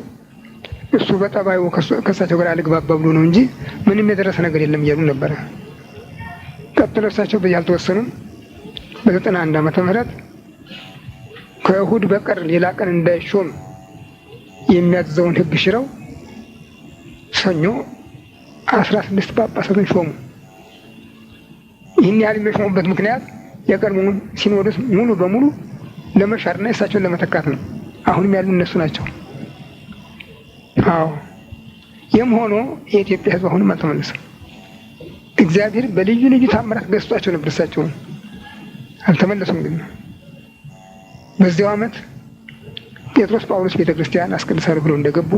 እሱ በጠባዩ ከእሳቸው ጋር አልግባባ ብሎ ነው እንጂ ምንም የደረሰ ነገር የለም እያሉ ነበረ። ነፍሳቸው በዚህ አልተወሰኑም። በ91 ዓመተ ምህረት ከእሁድ በቀር ሌላ ቀን እንዳይሾም የሚያዘውን ሕግ ሽረው ሰኞ 16 ጳጳሳትን ሾሙ። ይህን ያህል የሚሾሙበት ምክንያት የቀድሞውን ሲኖዶስ ሙሉ በሙሉ ለመሻርና እሳቸውን ለመተካት ነው። አሁንም ያሉ እነሱ ናቸው። አዎ ይህም ሆኖ የኢትዮጵያ ሕዝብ አሁንም አልተመለሰም። እግዚአብሔር በልዩ ልዩ ታምራት ገዝቷቸው ነበር። እሳቸውን አልተመለሱም። ግን በዚያው ዓመት ጴጥሮስ ጳውሎስ ቤተክርስቲያን አስቀድሳለሁ ብለው እንደገቡ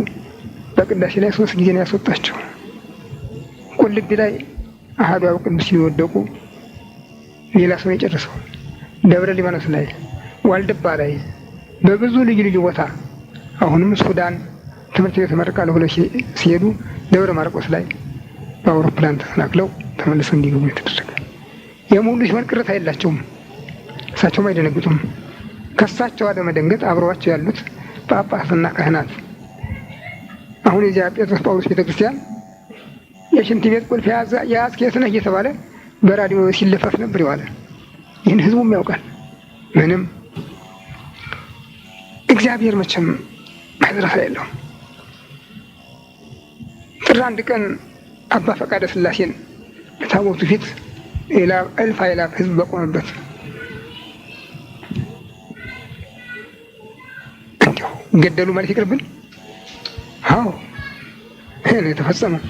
በቅዳሴ ላይ 3 ጊዜ ነው ያስወጣቸው። ቁልቢ ላይ አሐዱ አብ ቅዱስ ሲወደቁ ሌላ ሰው የጨረሰው፣ ደብረ ሊባኖስ ላይ፣ ዋልድባ ላይ፣ በብዙ ልዩ ልዩ ቦታ አሁንም ሱዳን ትምህርት ቤት ተመርቃለሁ ብለው ሲሄዱ ደብረ ማርቆስ ላይ በአውሮፕላን ተሰናክለው ተመልሰው እንዲገቡ የተደረገ። ይህም ሁሉ ሲሆን ቅሬታ የላቸውም፣ እሳቸውም አይደነግጡም። ከሳቸው አለመደንገጥ አብረዋቸው ያሉት ጳጳሳትና ካህናት አሁን የዚያ ጴጥሮስ ጳውሎስ ቤተክርስቲያን የሽንት ቤት ቁልፍ የያዝክ የት ነህ እየተባለ በራዲዮ ሲለፈፍ ነበር የዋለ። ይህን ህዝቡም ያውቃል። ምንም እግዚአብሔር መቼም መድረሻ የለውም። ጥር 1 ቀን አባ ፈቃደ ሥላሴን በታቦቱ ፊት እልፍ አእላፍ ህዝብ በቆመበት እንዲሁ ገደሉ ማለት ይቅርብን። አዎ ይህን የተፈጸመው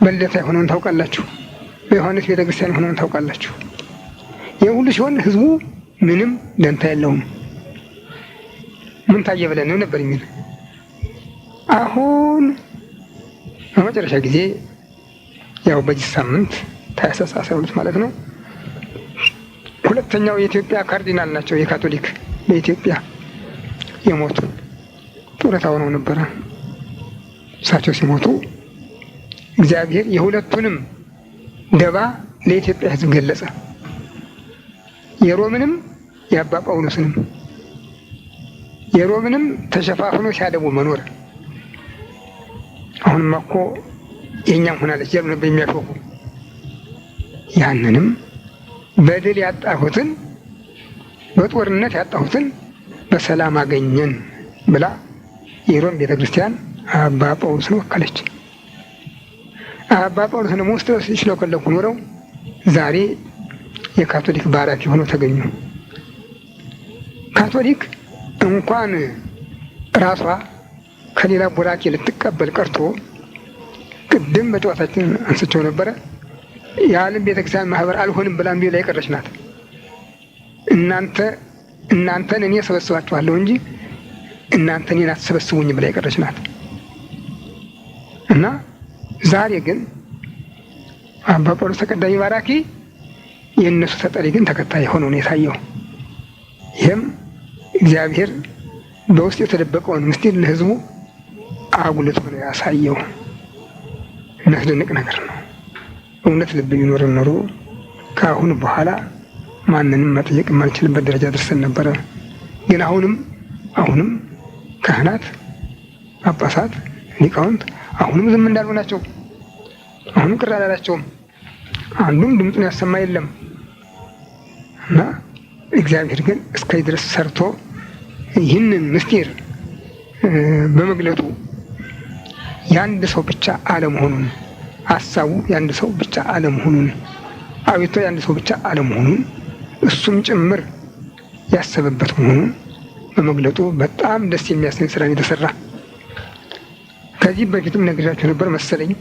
በልደታ የሆነውን ታውቃላችሁ፣ በዮሐንስ ቤተክርስቲያን የሆነውን ታውቃላችሁ። ይህ ሁሉ ሲሆን ህዝቡ ምንም ደንታ የለውም። ምን ታየ ብለን ነው ነበር የሚል። አሁን በመጨረሻ ጊዜ ያው በዚህ ሳምንት ታኅሳስ 12 ማለት ነው ሁለተኛው የኢትዮጵያ ካርዲናል ናቸው የካቶሊክ በኢትዮጵያ የሞቱ ጡረታ ሆነው ነበረ። እሳቸው ሲሞቱ እግዚአብሔር የሁለቱንም ደባ ለኢትዮጵያ ሕዝብ ገለጸ። የሮምንም የአባ ጳውሎስንም የሮምንም ተሸፋፍኖ ሲያደቡ መኖር። አሁንማ እኮ የእኛም ሆናለች ያሉ ነበር የሚያሾፉ። ያንንም በድል ያጣሁትን በጦርነት ያጣሁትን በሰላም አገኘን ብላ የሮም ቤተክርስቲያን አባ ጳውሎስን ወከለች። አባ ጳውሎስን ደግሞ ውስጥ ሲለከለኩ ኖረው ዛሬ የካቶሊክ ባራኪ ሆነው ተገኙ። ካቶሊክ እንኳን ራሷ ከሌላ ቡራኬ ልትቀበል ቀርቶ ቅድም በጨዋታችን አንስቸው ነበረ የዓለም ቤተክርስቲያን ማህበር አልሆንም ብላ እምቢ ላይ ቀረች ናት። እናንተን እኔ ሰበስባችኋለሁ እንጂ እናንተ እኔን አትሰበስቡኝ ብላ የቀረች ናት። እና ዛሬ ግን አባ ጳውሎስ ተቀዳሚ ባራኪ፣ የእነሱ ተጠሪ ግን ተከታይ ሆኖ ነው የታየው። ይህም እግዚአብሔር በውስጥ የተደበቀውን ምስጢር ለሕዝቡ አጉልቶ ነው ያሳየው። የሚያስደንቅ ነገር ነው። እውነት ልብ ቢኖረን ኖሮ ከአሁን በኋላ ማንንም መጠየቅ የማንችልበት ደረጃ ደርሰን ነበረ። ግን አሁንም ካህናት፣ ጳጳሳት፣ ሊቃውንት አሁንም ዝም እንዳሉ ናቸው። አሁንም ቅር አላላቸውም። አንዱም ድምፁን ያሰማ የለም እና እግዚአብሔር ግን እስከዚህ ድረስ ሰርቶ ይህንን ምስጢር በመግለጡ የአንድ ሰው ብቻ አለመሆኑን፣ ሀሳቡ የአንድ ሰው ብቻ አለመሆኑን፣ አቤቶ የአንድ ሰው ብቻ አለመሆኑን እሱም ጭምር ያሰበበት መሆኑን በመግለጡ በጣም ደስ የሚያሰኝ ስራን የተሰራ። ከዚህ በፊትም ነግሬያችሁ ነበር መሰለኝ።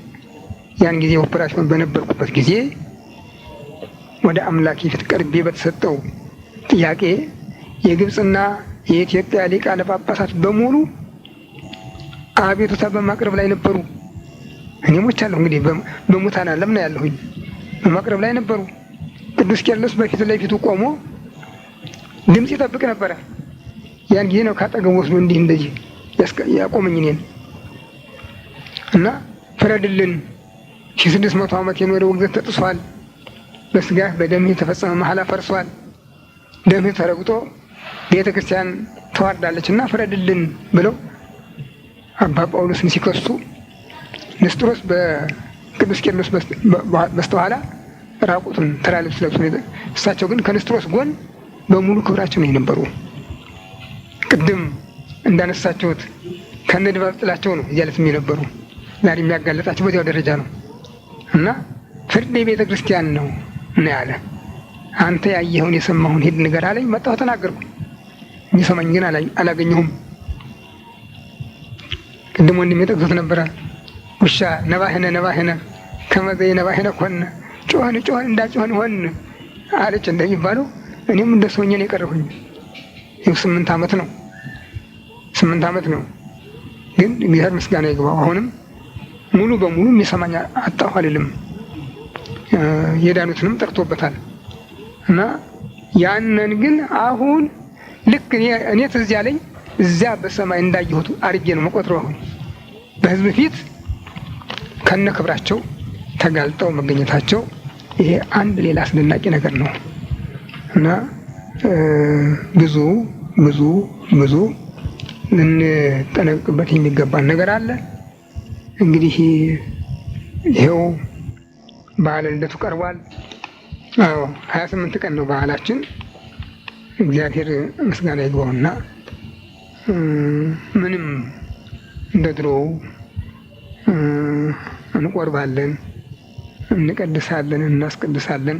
ያን ጊዜ ኦፕሬሽን በነበርኩበት ጊዜ ወደ አምላኬ ፊት ቀርቤ በተሰጠው ጥያቄ የግብፅና የኢትዮጵያ ሊቃነ ጳጳሳት በሙሉ አቤቱታ በማቅረብ ላይ ነበሩ። እኔ ሞቻለሁ እንግዲህ በሙታን ዓለም ነው ያለሁኝ። በማቅረብ ላይ ነበሩ። ቅዱስ ቄርሎስ በፊት ለፊቱ ቆሞ ድምፅ ይጠብቅ ነበረ። ያን ጊዜ ነው ካጠገቡ ወስዶ እንዲህ እንደዚህ ያቆመኝ እኔን እና ፍረድልን፣ 1600 ዓመት የኖረ ውግዘት ተጥሷል፣ በስጋህ በደምህ የተፈጸመ መሐላ ፈርሷል፣ ደምህ ተረግጦ ቤተ ክርስቲያን ተዋርዳለች እና ፍረድልን ብለው አባ ጳውሎስን ሲከሱ ንስጥሮስ በቅዱስ ቄርሎስ በስተኋላ ራቁቱን ተራ ልብስ ለብሶ እሳቸው ግን ከንስጥሮስ ጎን በሙሉ ክብራቸው ነው የነበሩ። ቅድም እንዳነሳችሁት ከነድባብ ጥላቸው ነው እያለትም የነበሩ ዛሬ የሚያጋለጣቸው በዚያው ደረጃ ነው እና ፍርድ የቤተ ክርስቲያን ነው ያለ። አንተ ያየኸውን የሰማኸውን ሂድ ንገር አለኝ። መጣሁ ተናገርኩ። የሚሰማኝ ግን አላገኘሁም። ቅድም ወንድሜ ጠቅሶት ነበረ። ውሻ ነባህነ ከመዘይ ነባህነ ኮነ ጮኸን እንዳጮኸን ሆን አለች እንደሚባለው እኔም እንደ ሰውኛ ነው የቀረሁኝ። ይኸው 8 ዓመት ነው። ግን እግዚአብሔር ምስጋና ይግባው። አሁንም ሙሉ በሙሉ የሚሰማኝ አጣሁ አልልም። የዳኑትንም ጠርቶበታል እና ያንን ግን አሁን ልክ እኔ ትዝ ያለኝ እዚያ በሰማይ እንዳየሁት አርጌ ነው መቆጥረው። አሁን በሕዝብ ፊት ከነ ክብራቸው ተጋልጠው መገኘታቸው ይሄ አንድ ሌላ አስደናቂ ነገር ነው እና ብዙ ልንጠነቅቅበት የሚገባን ነገር አለ። እንግዲህ ይሄው በዓለ ልደቱ ቀርቧል። 28 ቀን ነው በዓላችን። እግዚአብሔር ምስጋና ይግባውና ምንም እንደ ድሮው እንቆርባለን፣ እንቀድሳለን፣ እናስቀድሳለን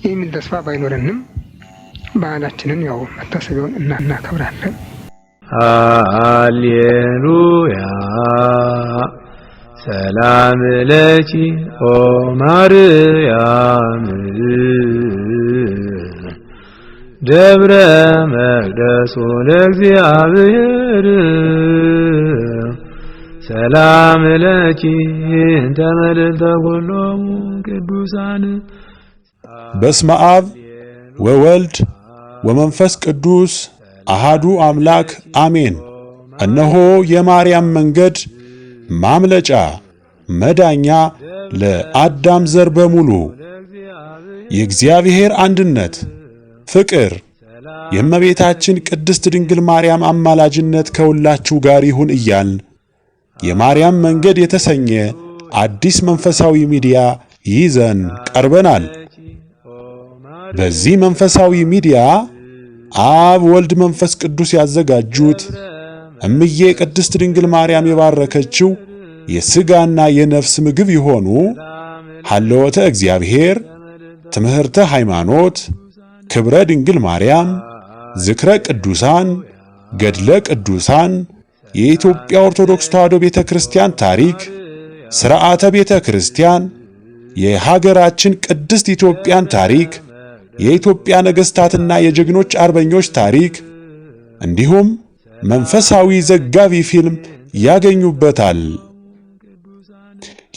የሚል ተስፋ ባይኖረንም በዓላችንን ያው መታሰቢያውን እናከብራለን። ሃሌሉያ ሰላም ለኪ ኦ ማርያም ደብረ መቅደሱ ለእግዚአብሔር ሰላም ለኪ እንተ መልዕልተ ኩሎሙ ቅዱሳን። በስመ አብ ወወልድ ወመንፈስ ቅዱስ አሃዱ አምላክ አሜን። እነሆ የማርያም መንገድ ማምለጫ መዳኛ ለአዳም ዘር በሙሉ። የእግዚአብሔር አንድነት ፍቅር፣ የእመቤታችን ቅድስት ድንግል ማርያም አማላጅነት ከሁላችሁ ጋር ይሁን እያልን የማርያም መንገድ የተሰኘ አዲስ መንፈሳዊ ሚዲያ ይዘን ቀርበናል። በዚህ መንፈሳዊ ሚዲያ አብ ወልድ መንፈስ ቅዱስ ያዘጋጁት እምዬ ቅድስት ድንግል ማርያም የባረከችው የሥጋና የነፍስ ምግብ የሆኑ ሀልወተ እግዚአብሔር፣ ትምህርተ ሃይማኖት፣ ክብረ ድንግል ማርያም፣ ዝክረ ቅዱሳን፣ ገድለ ቅዱሳን፣ የኢትዮጵያ ኦርቶዶክስ ተዋሕዶ ቤተ ክርስቲያን ታሪክ፣ ሥርዓተ ቤተ ክርስቲያን፣ የሀገራችን ቅድስት ኢትዮጵያን ታሪክ፣ የኢትዮጵያ ነገሥታትና የጀግኖች አርበኞች ታሪክ እንዲሁም መንፈሳዊ ዘጋቢ ፊልም ያገኙበታል።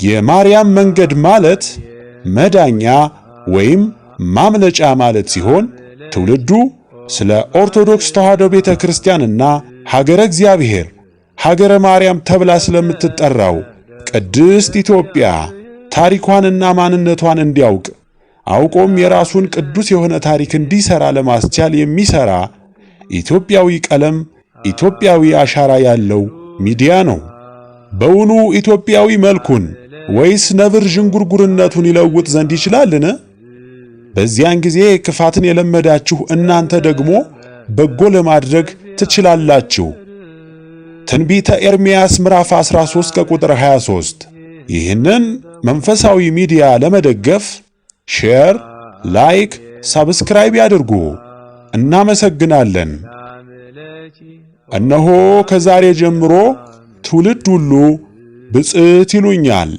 የማርያም መንገድ ማለት መዳኛ ወይም ማምለጫ ማለት ሲሆን ትውልዱ ስለ ኦርቶዶክስ ተዋሕዶ ቤተ ክርስቲያንና ሀገረ እግዚአብሔር ሀገረ ማርያም ተብላ ስለምትጠራው ቅድስት ኢትዮጵያ ታሪኳንና ማንነቷን እንዲያውቅ አውቆም የራሱን ቅዱስ የሆነ ታሪክ እንዲሰራ ለማስቻል የሚሰራ ኢትዮጵያዊ ቀለም፣ ኢትዮጵያዊ አሻራ ያለው ሚዲያ ነው። በውኑ ኢትዮጵያዊ መልኩን ወይስ ነብር ዥንጉርጉርነቱን ይለውጥ ዘንድ ይችላልን? በዚያን ጊዜ ክፋትን የለመዳችሁ እናንተ ደግሞ በጎ ለማድረግ ትችላላችሁ። ትንቢተ ኤርምያስ ምዕራፍ 13 ከቁጥር 23። ይህንን መንፈሳዊ ሚዲያ ለመደገፍ ሼር፣ ላይክ፣ ሳብስክራይብ ያድርጉ። እናመሰግናለን። እነሆ ከዛሬ ጀምሮ ትውልድ ሁሉ ብፅዕት ይሉኛል።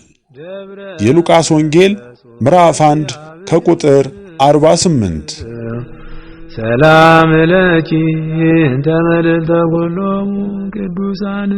የሉቃስ ወንጌል ምዕራፍ 1 ከቁጥር 48። ሰላም ለኪ እንተ መልዕልተ ኩሎሙ ቅዱሳን